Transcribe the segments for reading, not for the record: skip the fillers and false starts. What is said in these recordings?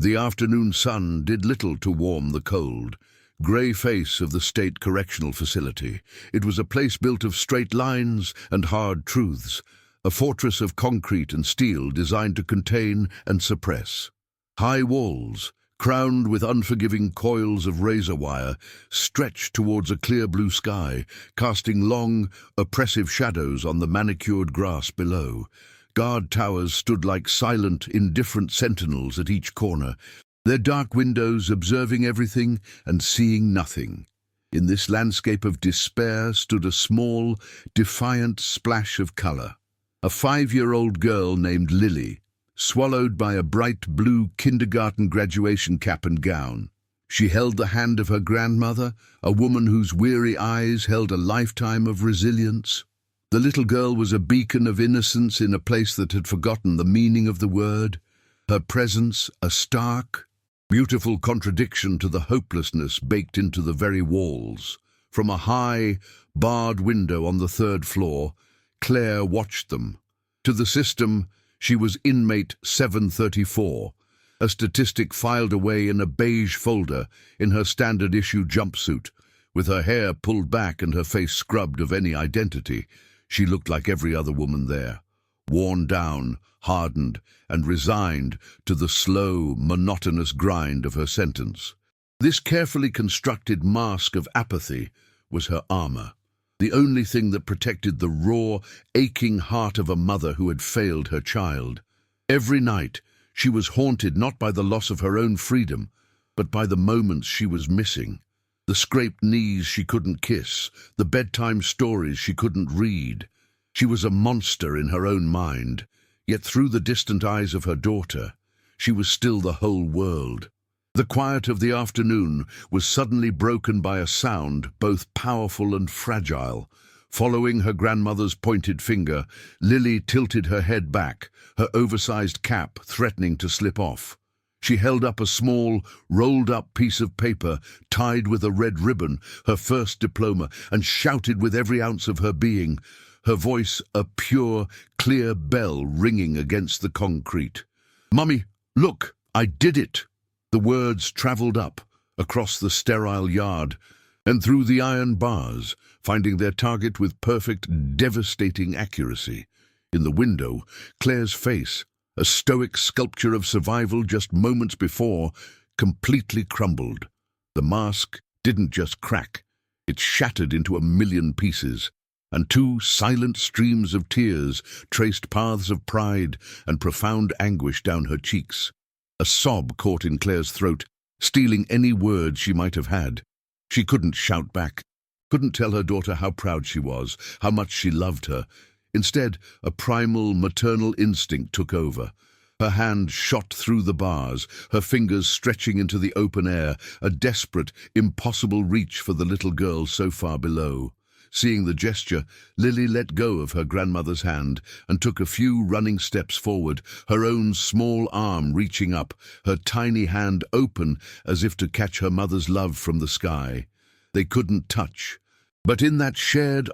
The afternoon sun did little to warm the cold, grey face of the State Correctional Facility. It was a place built of straight lines and hard truths, a fortress of concrete and steel designed to contain and suppress. High walls, crowned with unforgiving coils of razor wire, stretched towards a clear blue sky, casting long, oppressive shadows on the manicured grass below. Guard towers stood like silent, indifferent sentinels at each corner, their dark windows observing everything and seeing nothing. In this landscape of despair stood a small, defiant splash of color. A 5-year-old girl named Lily, swallowed by a bright blue kindergarten graduation cap and gown. She held the hand of her grandmother, a woman whose weary eyes held a lifetime of resilience. The little girl was a beacon of innocence in a place that had forgotten the meaning of the word, her presence a stark, beautiful contradiction to the hopelessness baked into the very walls. From a high, barred window on the 3rd floor, Claire watched them. To the system, she was inmate 734, a statistic filed away in a beige folder in her standard-issue jumpsuit, with her hair pulled back and her face scrubbed of any identity. She looked like every other woman there, worn down, hardened, and resigned to the slow, monotonous grind of her sentence. This carefully constructed mask of apathy was her armor, the only thing that protected the raw, aching heart of a mother who had failed her child. Every night, she was haunted not by the loss of her own freedom, but by the moments she was missing. The scraped knees she couldn't kiss, the bedtime stories she couldn't read. She was a monster in her own mind, yet through the distant eyes of her daughter, she was still the whole world. The quiet of the afternoon was suddenly broken by a sound both powerful and fragile. Following her grandmother's pointed finger, Lily tilted her head back, her oversized cap threatening to slip off. She held up a small, rolled-up piece of paper tied with a red ribbon, her first diploma, and shouted with every ounce of her being, her voice a pure, clear bell ringing against the concrete. "Mummy, look, I did it!" The words traveled up, across the sterile yard, and through the iron bars, finding their target with perfect, devastating accuracy. In the window, Claire's face, a stoic sculpture of survival just moments before, completely crumbled. The mask didn't just crack, it shattered into a million pieces, and 2 silent streams of tears traced paths of pride and profound anguish down her cheeks. A sob caught in Claire's throat, stealing any words she might have had. She couldn't shout back, couldn't tell her daughter how proud she was, how much she loved her. Instead, a primal, maternal instinct took over. Her hand shot through the bars, her fingers stretching into the open air, a desperate, impossible reach for the little girl so far below. Seeing the gesture, Lily let go of her grandmother's hand and took a few running steps forward, her own small arm reaching up, her tiny hand open as if to catch her mother's love from the sky. They couldn't touch, but in that shared,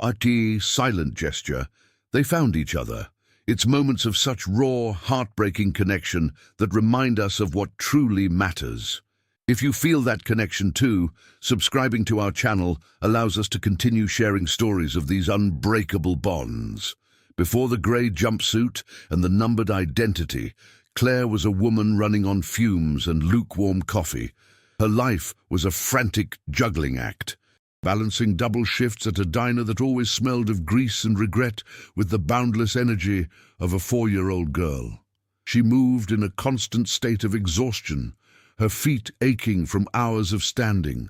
silent gesture, they found each other. It's moments of such raw, heartbreaking connection that remind us of what truly matters. If you feel that connection too, subscribing to our channel allows us to continue sharing stories of these unbreakable bonds. Before the grey jumpsuit and the numbered identity, Claire was a woman running on fumes and lukewarm coffee. Her life was a frantic juggling act, balancing double shifts at a diner that always smelled of grease and regret with the boundless energy of a 4-year-old girl. She moved in a constant state of exhaustion, her feet aching from hours of standing,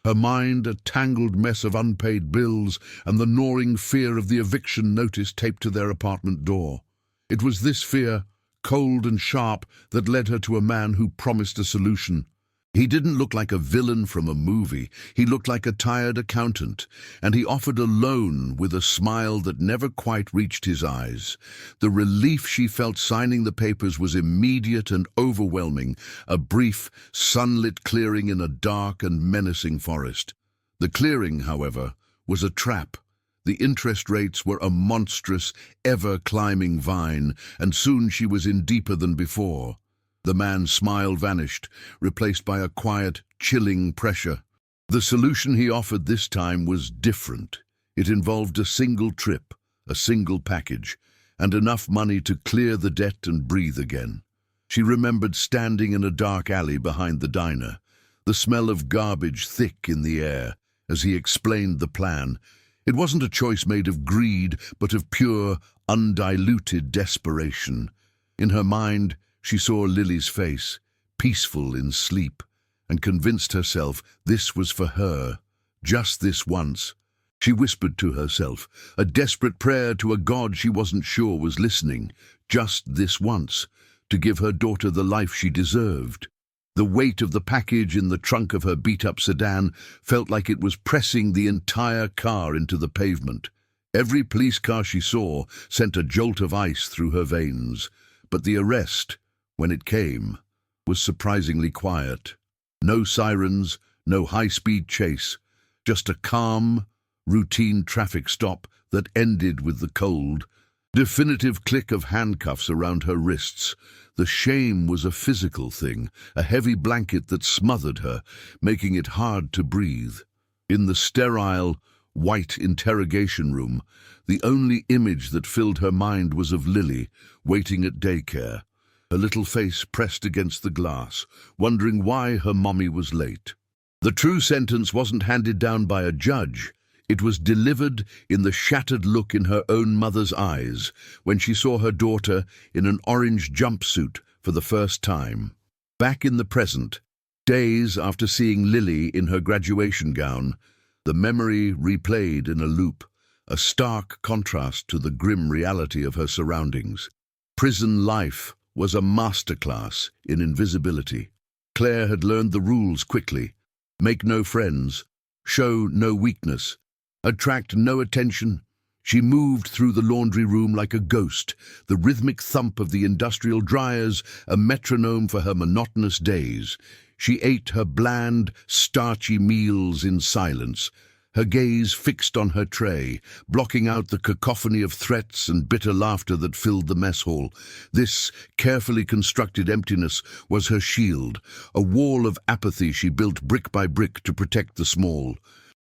her mind a tangled mess of unpaid bills and the gnawing fear of the eviction notice taped to their apartment door. It was this fear, cold and sharp, that led her to a man who promised a solution. He didn't look like a villain from a movie. He looked like a tired accountant, and he offered a loan with a smile that never quite reached his eyes. The relief she felt signing the papers was immediate and overwhelming, a brief, sunlit clearing in a dark and menacing forest. The clearing, however, was a trap. The interest rates were a monstrous, ever-climbing vine, and soon she was in deeper than before. The man's smile vanished, replaced by a quiet, chilling pressure. The solution he offered this time was different. It involved a single trip, a single package, and enough money to clear the debt and breathe again. She remembered standing in a dark alley behind the diner, the smell of garbage thick in the air, as he explained the plan. It wasn't a choice made of greed, but of pure, undiluted desperation. In her mind, she saw Lily's face, peaceful in sleep, and convinced herself this was for her, just this once. She whispered to herself, a desperate prayer to a God she wasn't sure was listening, just this once, to give her daughter the life she deserved. The weight of the package in the trunk of her beat-up sedan felt like it was pressing the entire car into the pavement. Every police car she saw sent a jolt of ice through her veins, but the arrest, when it came, was surprisingly quiet. No sirens, no high-speed chase, just a calm, routine traffic stop that ended with the cold, definitive click of handcuffs around her wrists. The shame was a physical thing, a heavy blanket that smothered her, making it hard to breathe. In the sterile, white interrogation room, the only image that filled her mind was of Lily, waiting at daycare, her little face pressed against the glass, wondering why her mommy was late. The true sentence wasn't handed down by a judge. It was delivered in the shattered look in her own mother's eyes when she saw her daughter in an orange jumpsuit for the first time. Back in the present, days after seeing Lily in her graduation gown, the memory replayed in a loop, a stark contrast to the grim reality of her surroundings. Prison life was a masterclass in invisibility. Claire had learned the rules quickly. Make no friends, show no weakness, attract no attention. She moved through the laundry room like a ghost, the rhythmic thump of the industrial dryers a metronome for her monotonous days. She ate her bland, starchy meals in silence, her gaze fixed on her tray, blocking out the cacophony of threats and bitter laughter that filled the mess hall. This carefully constructed emptiness was her shield, a wall of apathy she built brick by brick to protect the small,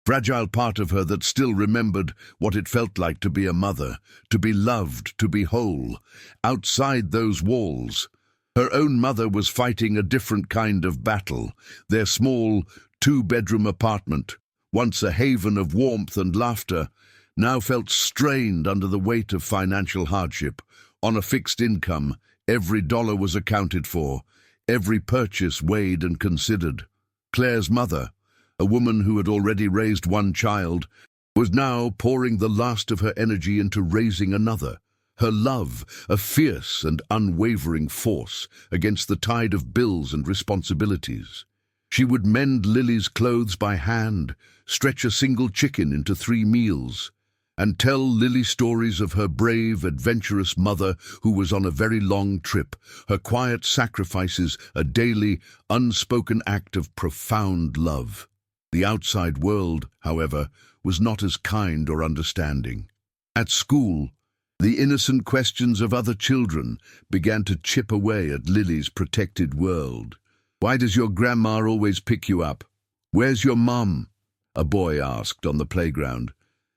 fragile part of her that still remembered what it felt like to be a mother, to be loved, to be whole. Outside those walls, her own mother was fighting a different kind of battle. Their small, two-bedroom apartment, once a haven of warmth and laughter, now felt strained under the weight of financial hardship. On a fixed income, every dollar was accounted for, every purchase weighed and considered. Claire's mother, a woman who had already raised one child, was now pouring the last of her energy into raising another. Her love, a fierce and unwavering force against the tide of bills and responsibilities. She would mend Lily's clothes by hand, stretch a single chicken into 3 meals, and tell Lily stories of her brave, adventurous mother who was on a very long trip, her quiet sacrifices a daily, unspoken act of profound love. The outside world, however, was not as kind or understanding. At school, the innocent questions of other children began to chip away at Lily's protected world. "Why does your grandma always pick you up? Where's your mum?" a boy asked on the playground.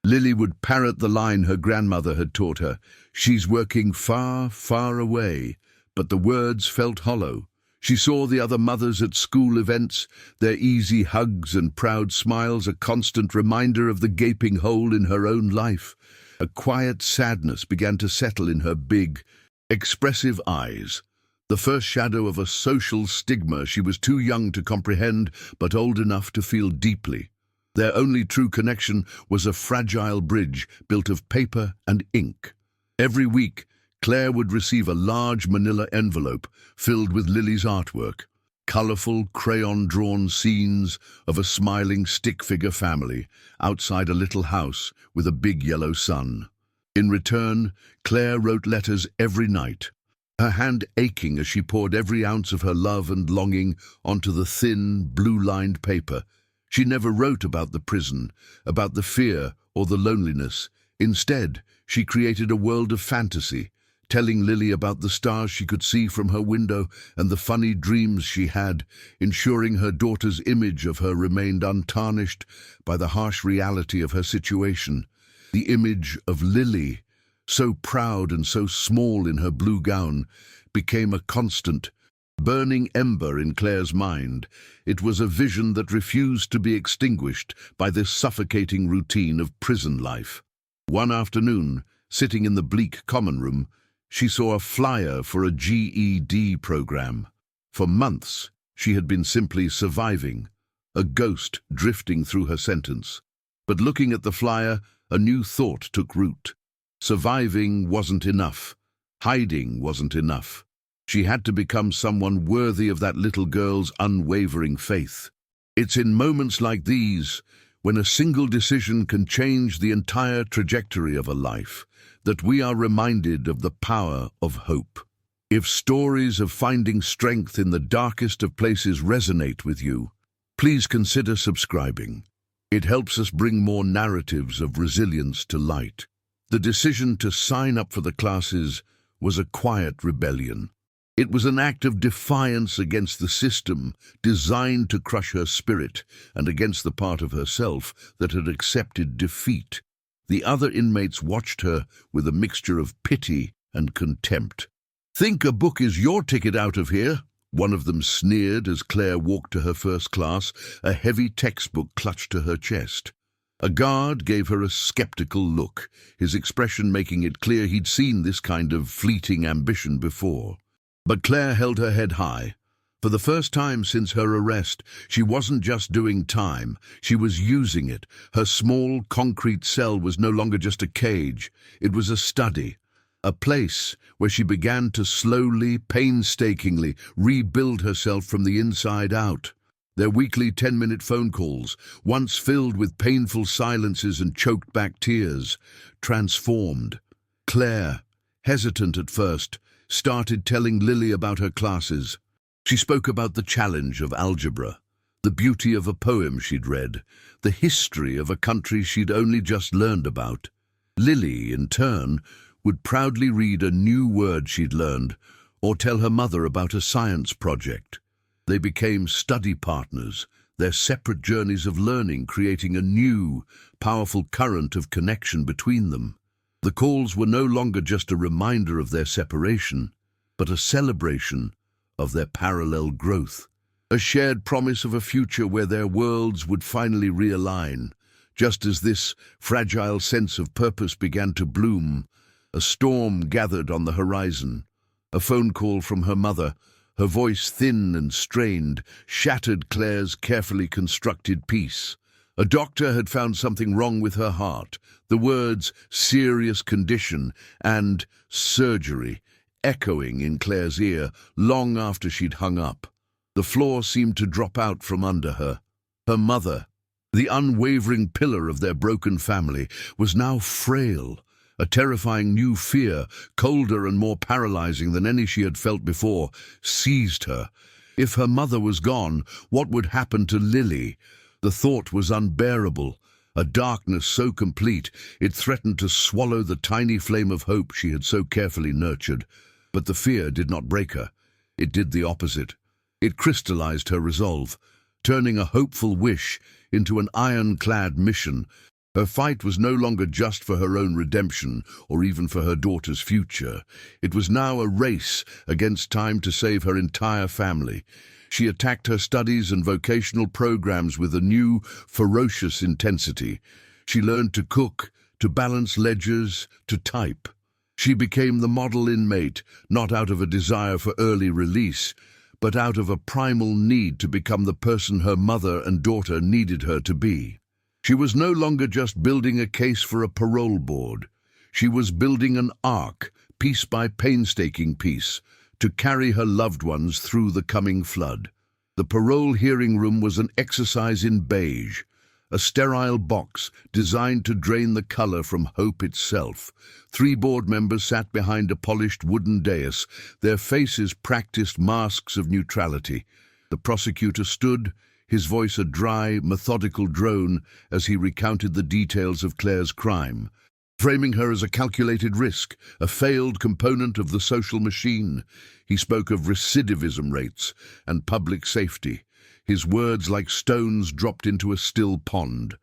Lily would parrot the line her grandmother had taught her, "She's working far, far away," but the words felt hollow. She saw the other mothers at school events, their easy hugs and proud smiles a constant reminder of the gaping hole in her own life. A quiet sadness began to settle in her big, expressive eyes, the first shadow of a social stigma she was too young to comprehend but old enough to feel deeply. Their only true connection was a fragile bridge built of paper and ink. Every week, Claire would receive a large manila envelope filled with Lily's artwork, colorful crayon-drawn scenes of a smiling stick-figure family outside a little house with a big yellow sun. In return, Claire wrote letters every night, her hand aching as she poured every ounce of her love and longing onto the thin, blue-lined paper. She never wrote about the prison, about the fear or the loneliness. Instead, she created a world of fantasy, telling Lily about the stars she could see from her window and the funny dreams she had, ensuring her daughter's image of her remained untarnished by the harsh reality of her situation. The image of Lily, so proud and so small in her blue gown, became a constant, burning ember in Claire's mind. It was a vision that refused to be extinguished by this suffocating routine of prison life. One afternoon, sitting in the bleak common room, she saw a flyer for a GED program. For months, she had been simply surviving, a ghost drifting through her sentence. But looking at the flyer, a new thought took root. Surviving wasn't enough. Hiding wasn't enough. She had to become someone worthy of that little girl's unwavering faith. It's in moments like these, when a single decision can change the entire trajectory of a life, that we are reminded of the power of hope. If stories of finding strength in the darkest of places resonate with you, please consider subscribing. It helps us bring more narratives of resilience to light. The decision to sign up for the classes was a quiet rebellion. It was an act of defiance against the system designed to crush her spirit and against the part of herself that had accepted defeat. The other inmates watched her with a mixture of pity and contempt. "Think a book is your ticket out of here?" One of them sneered as Claire walked to her first class, a heavy textbook clutched to her chest. A guard gave her a skeptical look, his expression making it clear he'd seen this kind of fleeting ambition before. But Claire held her head high. For the first time since her arrest, she wasn't just doing time, she was using it. Her small, concrete cell was no longer just a cage, it was a study, a place where she began to slowly, painstakingly rebuild herself from the inside out. Their weekly 10-minute phone calls, once filled with painful silences and choked back tears, transformed. Claire, hesitant at first, started telling Lily about her classes. She spoke about the challenge of algebra, the beauty of a poem she'd read, the history of a country she'd only just learned about. Lily, in turn, would proudly read a new word she'd learned or tell her mother about a science project. They became study partners, their separate journeys of learning creating a new, powerful current of connection between them. The calls were no longer just a reminder of their separation, but a celebration of their parallel growth, a shared promise of a future where their worlds would finally realign. Just as this fragile sense of purpose began to bloom, a storm gathered on the horizon. A phone call from her mother, her voice thin and strained, shattered Claire's carefully constructed peace. A doctor had found something wrong with her heart. The words "serious condition" and "surgery" echoing in Claire's ear long after she'd hung up. The floor seemed to drop out from under her. Her mother, the unwavering pillar of their broken family, was now frail. A terrifying new fear, colder and more paralyzing than any she had felt before, seized her. If her mother was gone, what would happen to Lily? The thought was unbearable, a darkness so complete it threatened to swallow the tiny flame of hope she had so carefully nurtured. But the fear did not break her. It did the opposite. It crystallized her resolve, turning a hopeful wish into an ironclad mission. Her fight was no longer just for her own redemption or even for her daughter's future. It was now a race against time to save her entire family. She attacked her studies and vocational programs with a new, ferocious intensity. She learned to cook, to balance ledgers, to type. She became the model inmate, not out of a desire for early release, but out of a primal need to become the person her mother and daughter needed her to be. She was no longer just building a case for a parole board. She was building an ark, piece by painstaking piece, to carry her loved ones through the coming flood. The parole hearing room was an exercise in beige, a sterile box designed to drain the color from hope itself. 3 board members sat behind a polished wooden dais, their faces practiced masks of neutrality. The prosecutor stood, his voice a dry, methodical drone as he recounted the details of Claire's crime. framing her as a calculated risk, a failed component of the social machine. He spoke of recidivism rates and public safety, his words like stones dropped into a still pond.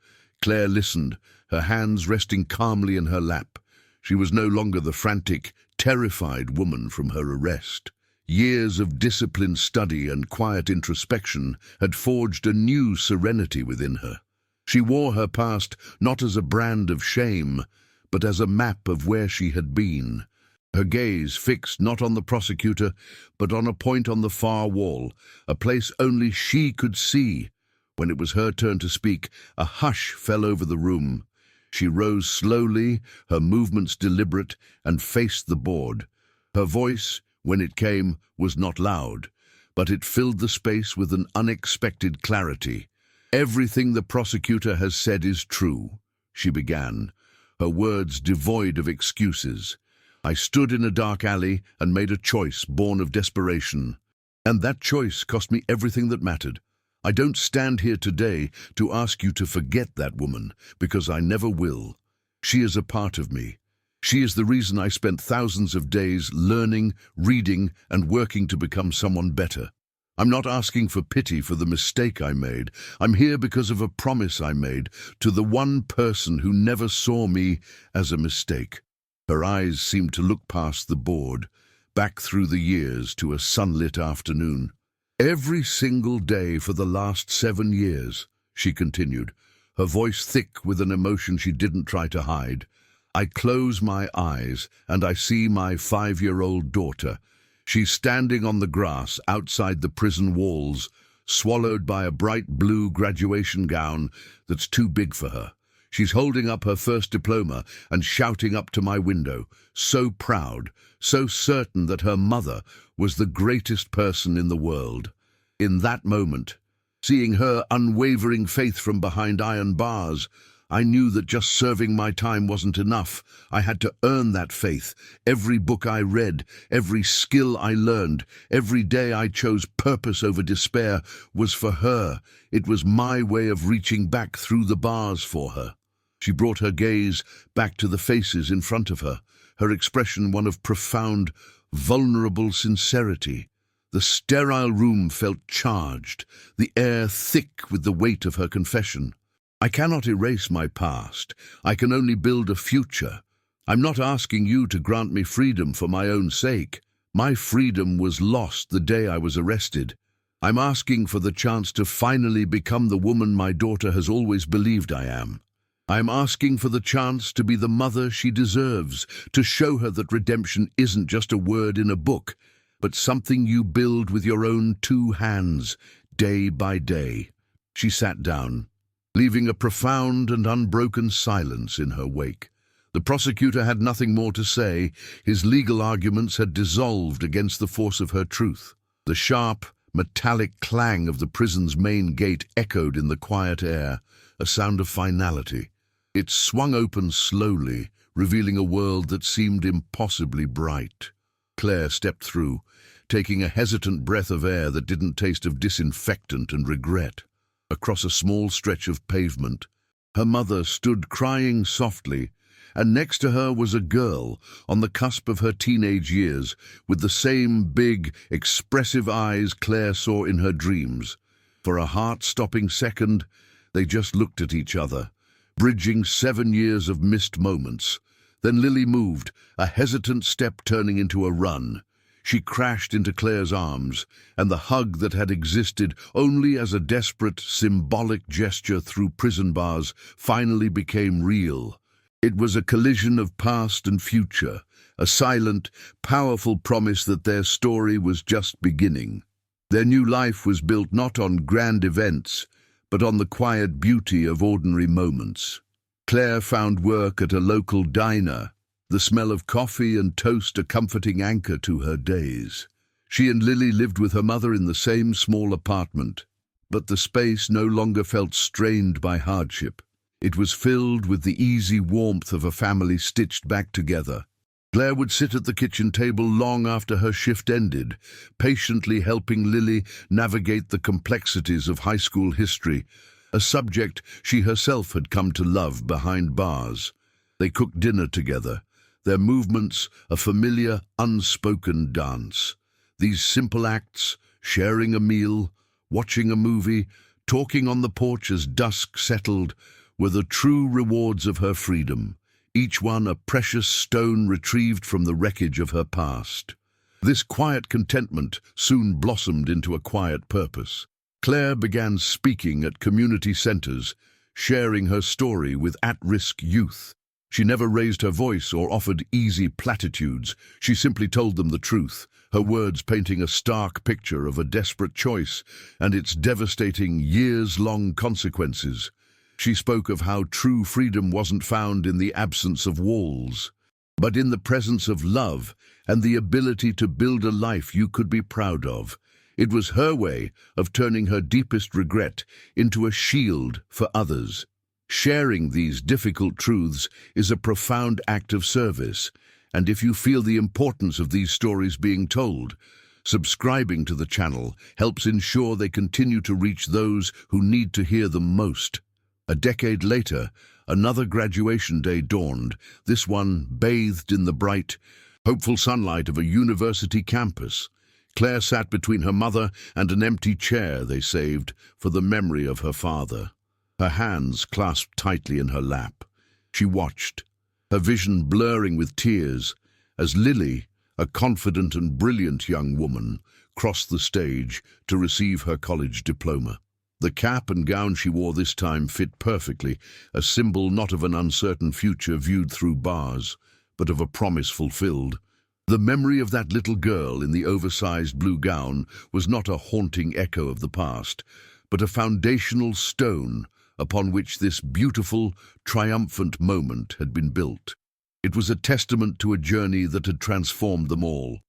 Claire listened, her hands resting calmly in her lap. She was no longer the frantic, terrified woman from her arrest. Years of disciplined study and quiet introspection had forged a new serenity within her. She wore her past not as a brand of shame, but as a map of where she had been. Her gaze fixed not on the prosecutor, but on a point on the far wall, a place only she could see. When it was her turn to speak, a hush fell over the room. She rose slowly, her movements deliberate, and faced the board. Her voice, when it came, was not loud, but it filled the space with an unexpected clarity. "Everything the prosecutor has said is true," she began, her words devoid of excuses. "I stood in a dark alley and made a choice born of desperation. And that choice cost me everything that mattered. I don't stand here today to ask you to forget that woman, because I never will. She is a part of me. She is the reason I spent thousands of days learning, reading, and working to become someone better. I'm not asking for pity for the mistake I made. I'm here because of a promise I made to the one person who never saw me as a mistake." Her eyes seemed to look past the board, back through the years to a sunlit afternoon. "Every single day for the last 7 years," she continued, her voice thick with an emotion she didn't try to hide. "I close my eyes and I see my 5-year-old daughter. She's standing on the grass outside the prison walls, swallowed by a bright blue graduation gown that's too big for her. She's holding up her first diploma and shouting up to my window, so proud, so certain that her mother was the greatest person in the world. In that moment, seeing her unwavering faith from behind iron bars, I knew that just serving my time wasn't enough. I had to earn that faith. Every book I read, every skill I learned, every day I chose purpose over despair was for her. It was my way of reaching back through the bars for her." She brought her gaze back to the faces in front of her, her expression one of profound, vulnerable sincerity. The sterile room felt charged, the air thick with the weight of her confession. "I cannot erase my past. I can only build a future. I'm not asking you to grant me freedom for my own sake. My freedom was lost the day I was arrested. I'm asking for the chance to finally become the woman my daughter has always believed I am. I'm asking for the chance to be the mother she deserves, to show her that redemption isn't just a word in a book, but something you build with your own 2 hands, day by day." She sat down, leaving a profound and unbroken silence in her wake. The prosecutor had nothing more to say. His legal arguments had dissolved against the force of her truth. The sharp, metallic clang of the prison's main gate echoed in the quiet air, a sound of finality. It swung open slowly, revealing a world that seemed impossibly bright. Claire stepped through, taking a hesitant breath of air that didn't taste of disinfectant and regret. Across a small stretch of pavement, her mother stood crying softly, and next to her was a girl on the cusp of her teenage years, with the same big, expressive eyes Claire saw in her dreams. For a heart-stopping second, they just looked at each other, bridging 7 years of missed moments. Then Lily moved, a hesitant step turning into a run. She crashed into Claire's arms, and the hug that had existed only as a desperate, symbolic gesture through prison bars finally became real. It was a collision of past and future, a silent, powerful promise that their story was just beginning. Their new life was built not on grand events, but on the quiet beauty of ordinary moments. Claire found work at a local diner, the smell of coffee and toast a comforting anchor to her days. She and Lily lived with her mother in the same small apartment, but the space no longer felt strained by hardship. It was filled with the easy warmth of a family stitched back together. Claire would sit at the kitchen table long after her shift ended, patiently helping Lily navigate the complexities of high school history, a subject she herself had come to love behind bars. They cooked dinner together, their movements a familiar, unspoken dance. These simple acts, sharing a meal, watching a movie, talking on the porch as dusk settled, were the true rewards of her freedom, each one a precious stone retrieved from the wreckage of her past. This quiet contentment soon blossomed into a quiet purpose. Claire began speaking at community centers, sharing her story with at-risk youth. She never raised her voice or offered easy platitudes. She simply told them the truth, her words painting a stark picture of a desperate choice and its devastating, years-long consequences. She spoke of how true freedom wasn't found in the absence of walls, but in the presence of love and the ability to build a life you could be proud of. It was her way of turning her deepest regret into a shield for others. Sharing these difficult truths is a profound act of service, and if you feel the importance of these stories being told, subscribing to the channel helps ensure they continue to reach those who need to hear them most. A decade later, another graduation day dawned, this one bathed in the bright, hopeful sunlight of a university campus. Claire sat between her mother and an empty chair they saved for the memory of her father. Her hands clasped tightly in her lap. She watched, her vision blurring with tears, as Lily, a confident and brilliant young woman, crossed the stage to receive her college diploma. The cap and gown she wore this time fit perfectly, a symbol not of an uncertain future viewed through bars, but of a promise fulfilled. The memory of that little girl in the oversized blue gown was not a haunting echo of the past, but a foundational stone upon which this beautiful, triumphant moment had been built. It was a testament to a journey that had transformed them all.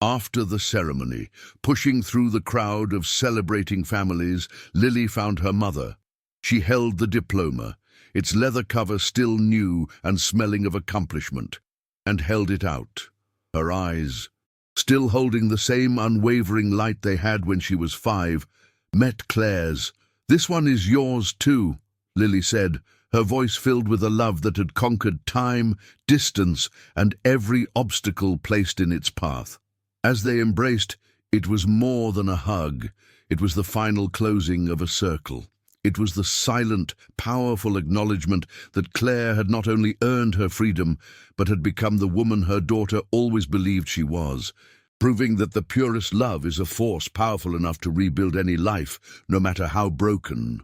After the ceremony, pushing through the crowd of celebrating families, Lily found her mother. She held the diploma, its leather cover still new and smelling of accomplishment, and held it out. Her eyes, still holding the same unwavering light they had when she was 5, met Claire's. "This one is yours too," Lily said, her voice filled with a love that had conquered time, distance, and every obstacle placed in its path. As they embraced, it was more than a hug. It was the final closing of a circle. It was the silent, powerful acknowledgement that Claire had not only earned her freedom, but had become the woman her daughter always believed she was, proving that the purest love is a force powerful enough to rebuild any life, no matter how broken